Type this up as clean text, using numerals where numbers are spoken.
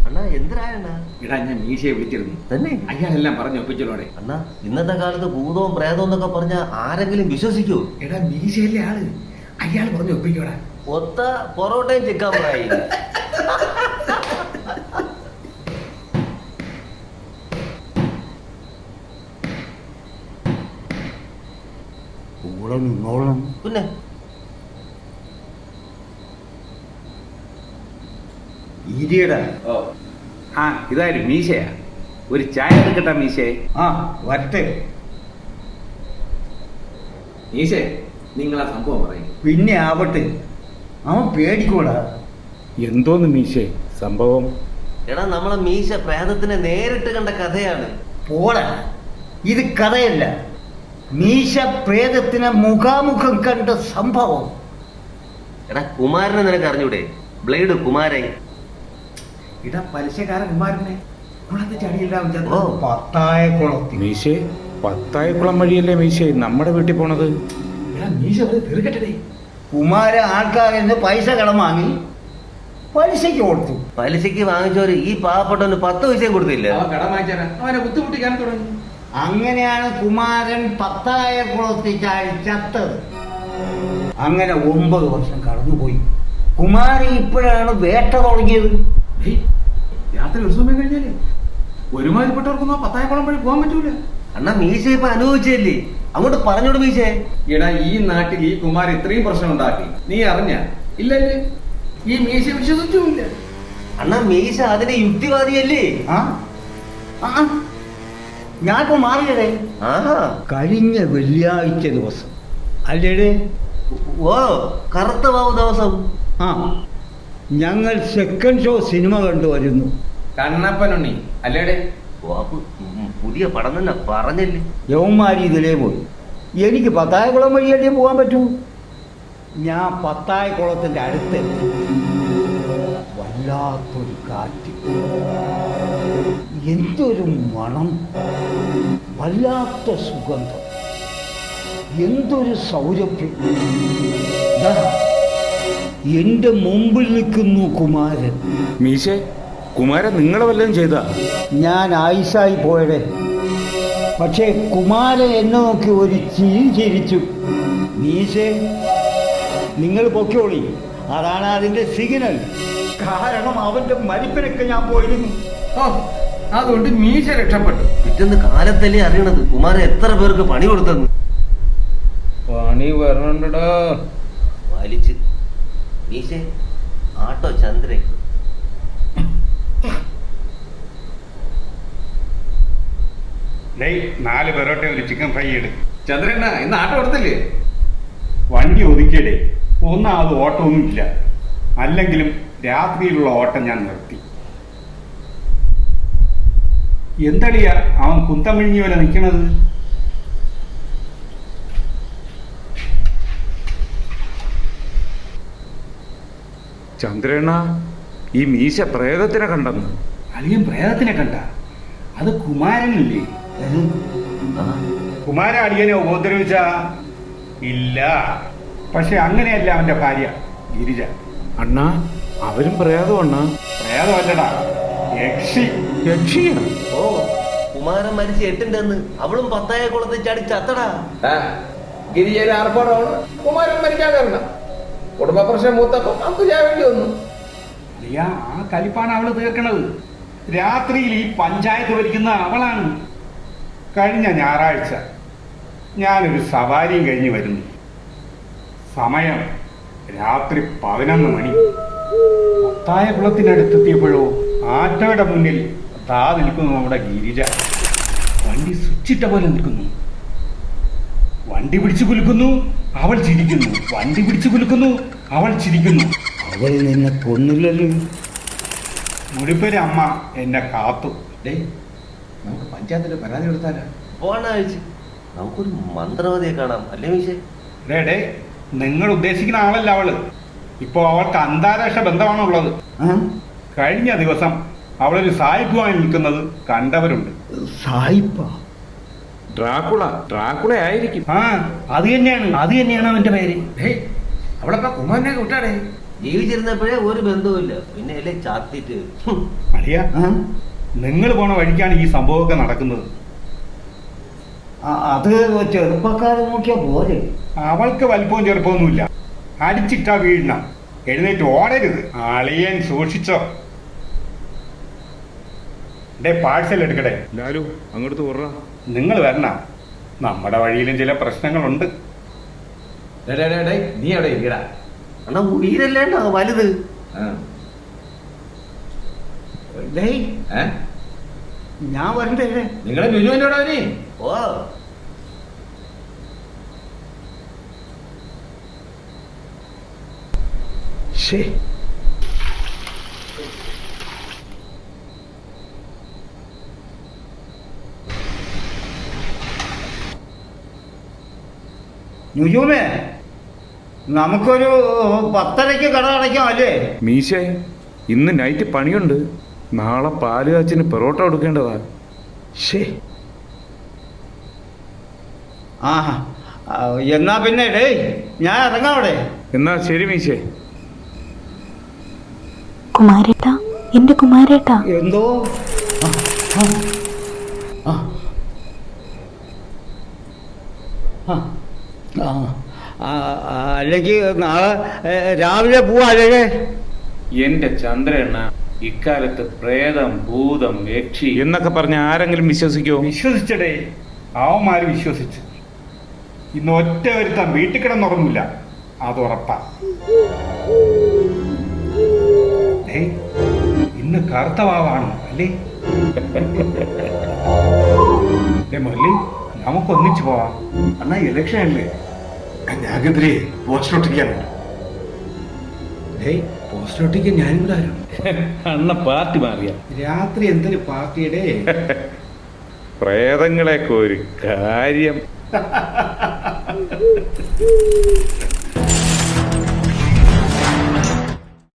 അണ്ണാ എന്തിനായണ്ണ? ഇടാ ഞാൻ മീശയെ വിളിച്ചിരുന്നു തന്നെ അയാളെല്ലാം പറഞ്ഞു ഒപ്പിച്ചോടെ. അണ്ണാ ഇന്നത്തെ കാലത്ത് ഭൂതവും പ്രേതവും എന്നൊക്കെ പറഞ്ഞ ആരെങ്കിലും വിശ്വസിക്കൂ? എടാ മീശയിലെ ആള് അയാൾ പറഞ്ഞു ഒപ്പിക്കോടാ. ഒത്ത പൊറോട്ടയും ചിക്കൻ ഫ്രൈ. പിന്നെ ഇരിയടാ. ആ ഇതായാലും മീശയാ. ഒരു ചായ എടുക്കട്ടാ മീശയെ. ആ വരട്ടെ. മീശേ നിങ്ങളാ സംഭവം പറയും. പിന്നെ ആവട്ടെ, അവൻ പേടിക്കൂടാ. എന്തോന്ന് മീശേ സംഭവം? എടാ നമ്മളെ മീശ പ്രേതത്തിനെ നേരിട്ട് കണ്ട കഥയാണ്. പോടാ, ഇത് കഥയല്ല, മീശ പ്രേതത്തിനെ മുഖാമുഖം കണ്ട സംഭവം. എടാ കുമാരനെ നിനക്ക് അറിഞ്ഞൂടെ? ബ്ലേഡ് കുമാരൻ. ഇടാ പലിശക്കാരൻ കുമാരനെ കുളത്ത് ചടിയില്ല. ഓ പത്തായക്കുളത്തിൽ. മീശേ പത്തായക്കുളം വഴിയല്ലേ മീശേ നമ്മുടെ വീട്ടിൽ പോണത്? മീശ തീർക്കട്ടെ. കുമാര ആൾക്കാരിൽ നിന്ന് പൈസ കടം വാങ്ങി പലിശയ്ക്ക് കൊടുത്തു. പലിശക്ക് വാങ്ങിച്ചവര് ഈ പാവപ്പെട്ടവന് 10 പൈസയും കൊടുത്തില്ല. അവൻ കടം വാങ്ങിച്ചാ അവനെ ബുദ്ധിമുട്ടിക്കാൻ തുടങ്ങി. അങ്ങനെയാണ് കുമാരൻ പത്തായക്കുളത്തിൽ ചാടി ചത്തത്. അങ്ങനെ 9 വർഷം കടന്നുപോയി. കുമാരൻ ഇപ്പോഴാണ് വേട്ട തുടങ്ങിയത്. രാത്രി ഒരു സമയം കഴിഞ്ഞാലേ ഒരുമാതിരിപ്പെട്ടവർക്കൊന്നും പത്തായക്കുളം വഴി പോകാൻ പറ്റൂല. അണ്ണാ മീശ ഇപ്പൊ അനുഭവിച്ചല്ലേ, അങ്ങോട്ട് പറഞ്ഞോട് മീശേ. എടാ ഈ നാട്ടിൽ ഈ കുമാർ ഇത്രയും പ്രശ്നം ഉണ്ടാക്കി നീ അറിഞ്ഞ? ഇല്ലല്ലേ, ഈ മീശ വിശ്വസിച്ചുമില്ല. അണ്ണാ മീശ അതിന് യുക്തിവാദിയല്ലേ? ആ ഞാനിപ്പോ മാറിയതേ ആഹാ കഴിഞ്ഞ വെള്ളിയാഴ്ച ദിവസം അല്ലേടേ? ഓ കറുത്ത വാവ് ദിവസം. ആ ഞങ്ങൾ സെക്കൻഡ് ഷോ സിനിമ കണ്ടുവരുന്നു. കണ്ണപ്പനുണ്ണി അല്ലേടെ? പുതിയ പടം തന്നെ പറഞ്ഞല്ലേ. യവന്മാരി ഇതിലേ പോയി. എനിക്ക് പത്തായക്കുളം വഴിയല്ലേ പോകാൻ പറ്റൂ. ഞാൻ പത്തായക്കുളത്തിൻ്റെ അടുത്തെത്തി. വല്ലാത്തൊരു കാറ്റ്, എന്തൊരു മണം, വല്ലാത്ത സുഗന്ധം, എന്തൊരു സൗരഭ്യം. എൻ്റെ മുമ്പിൽ നിൽക്കുന്നു കുമാരൻ. മീശേ കുമാരൻ നിങ്ങളെ വല്ലതും ചെയ്താ? ഞാൻ ആയുസായി പോയടെ. പക്ഷേ കുമാരൻ എന്നെ നോക്കി ഒരു ചിരി ചിരിച്ചു. മീശേ നിങ്ങൾ പൊക്കോളി, അതാണ് അതിൻ്റെ സിഗ്നൽ. കാരണം അവൻ്റെ മരിപ്പിനൊക്കെ ഞാൻ പോയിരുന്നു. അതുകൊണ്ട് മീശ രക്ഷപ്പെട്ടു. പിറ്റേന്ന് കാലത്തല്ലേ അറിയണത് കുമാരൻ എത്ര പേർക്ക് പണി കൊടുത്തെന്ന്. പണി വരണുണ്ടോ? വലിച്ച് മീശേ ആട്ടോ ചന്ദ്രൻ. ഡേയ് 4 പൊറോട്ട ഒരു ചിക്കൻ ഫ്രൈ എടു. ചന്ദ്രണ്ണ ഇന്ന് ആട്ടം കൊടുത്തില്ലേ? വണ്ടി ഒതുക്കിയടേ. ഒന്നാമത് ഓട്ടമൊന്നും ഇല്ല, അല്ലെങ്കിലും രാത്രിയിലുള്ള ഓട്ടം ഞാൻ നിർത്തി. എന്തടിയാ അവൻ കുന്തം വിഴിഞ്ഞ പോലെ നിൽക്കണത്? ചന്ദ്രണ്ണ ഈ മീശ പ്രേതത്തിനെ കണ്ടെന്ന്. അളിയൻ പ്രേതത്തിനെ കണ്ട? അത് കുമാരനല്ലേ? കുമാര അളിയനെ ഉപദ്രവിച്ച? ഇല്ല, പക്ഷെ അങ്ങനെയല്ല അവന്റെ ഭാര്യ ഗിരിജ. അണ്ണാ അവരും പ്രേതം അണ്ണാ. പ്രേതമല്ലടാ, യക്ഷി. യക്ഷിയാ? ഓ കുമാരൻ മരിച്ച് 8 അവളും പത്തായക്കുളത്തിൽ ചാടി ചത്തടാ. ഗിരിജയിലെ ആർപ്പാടാണ് കുമാരൻ മരിക്കാതെ കുടുംബ പ്രശ്നം മൂത്തപ്പോ നമുക്ക് ചെയ്യാൻ വേണ്ടി വന്നു. അളിയാ, ആ കലിപ്പാണ് അവള് തീർക്കണത്. രാത്രിയിൽ ഈ പഞ്ചായത്ത് ഭരിക്കുന്ന അവളാണ്. കഴിഞ്ഞ ഞായറാഴ്ച ഞാനൊരു സവാരിയും കഴിഞ്ഞ് വരുന്നു. സമയം രാത്രി 11 മണി. പത്തായക്കുളത്തിനടുത്തെത്തിയപ്പോഴോ ആറ്റോയുടെ മുന്നിൽ താ നിൽക്കുന്നു നമ്മുടെ ഗിരിജ. വണ്ടി സ്വിച്ചിട്ട പോലെ നിൽക്കുന്നു. വണ്ടി പിടിച്ചു കുലുക്കുന്നു, അവൾ ചിരിക്കുന്നു. വണ്ടി പിടിച്ചു കുലുക്കുന്നു, അവൾ ചിരിക്കുന്നു. അവൾ നിന്നെ കൊന്നില്ലല്ലോ. മുടിപ്പേര് അമ്മ എന്നെ കാത്തു. നമുക്ക് പഞ്ചായത്തിൽ പരാതി കൊടുത്താലോ? പോണ കഴിച്ച് നമുക്കൊരു മന്ത്രവാദിയെ കാണാം അല്ലേ മീശേ? ഡേ നിങ്ങൾ ഉദ്ദേശിക്കുന്ന ആളല്ല അവള്. ഇപ്പോ അവൾക്ക് അന്താരാഷ്ട്ര ബന്ധമാണുള്ളത്. കഴിഞ്ഞ ദിവസം അവളൊരു സായിപ്പുമായി നിൽക്കുന്നത് കണ്ടവരുണ്ട്. സായിപ്പ? ഡ്രാക്കുള ആയിരിക്കും. അത് തന്നെയാണ് അവന്റെ പേര്. അവളെപ്പ കുമാരനെ വിട്ടാടേ. ജീവിച്ചിരുന്നപ്പോഴേ ഒരു ബന്ധവുമില്ല, പിന്നെ അല്ലേ ചാത്തിട്ട്. അളിയ നിങ്ങൾ പോണ വഴിക്കാണ് ഈ സംഭവമൊക്കെ നടക്കുന്നത്. അത് ചെറുപ്പക്കാരെ നോക്കിയാ പോരെ. അവൾക്ക് വലിപ്പവും ചെറുപ്പമൊന്നുമില്ല. അടിച്ചിട്ടാ വീഴണം, എഴുന്നേറ്റ് ഓടരുത്. അളിയൻ സൂക്ഷിച്ചോ. പാഴ്സൽ എടുക്കട്ടെ. ലാലു അങ്ങോട്ട് തുറ. നിങ്ങൾ വരണ, നമ്മുടെ വഴിയിലും ചില പ്രശ്നങ്ങളുണ്ട്. നീ അവിടെ ഇരിക്കടാ. അണ്ണാ ഉയരല്ലേണ്ട വലുത്. ഡേയ് ഞാൻ വരണ്ടേ? നിങ്ങളെ നുജുവിനോടാ നീ. ഓ ശേ, നുജൂമേ, നമുക്കൊരു 10:30 കട അടയ്ക്കാം അല്ലേ? മീശേ, ഇന്ന് നൈറ്റ് പണിയുണ്ട്. നാളെ പാല് കാച്ചിന് പൊറോട്ട കൊടുക്കേണ്ടതാ. ശേ, ആ എന്നാ പിന്നെ ഡേയ് ഞാൻ ഇറങ്ങാം അവിടെ. എന്നാ ശരി മീശേ. കുമാരേട്ടാ, എന്റെ കുമാരേട്ടാ. എന്തോ അല്ലെങ്കിൽ നാളെ രാവിലെ പോവാ അല്ലേ? എന്റെ ചന്ദ്രണ്ണ, ഇക്കാലത്ത് പ്രേതം, ഭൂതം, യക്ഷി എന്നൊക്കെ പറഞ്ഞ ആരെങ്കിലും വിശ്വസിക്കോ? വിശ്വസിച്ചടേ, അവന്മാര് വിശ്വസിച്ചു. ഇന്ന് ഒറ്റ വരുത്താൻ വീട്ടിൽ കിടന്നുറങ്ങില്ല, അത് ഉറപ്പാ. ഇന്ന് കറുത്ത വാവാണ് അല്ലേ? മുരളി, നമുക്ക് ഒന്നിച്ചു പോവാം. അണ്ണാ ഇലക്ഷൻ അല്ലേ, ഞങ്ങൾക്കെതിരെ പോസ്റ്റർ ഒട്ടിക്കാനുണ്ട്. പോസ്റ്റർ ഒട്ടിക്കാൻ ഞാനിവിടെ ആരാണ്? അണ്ണ പാർട്ടി മാറിയ രാത്രി എന്തൊരു പാർട്ടിയുടെ പ്രേതങ്ങളെയൊക്കെ ഒരു കാര്യം.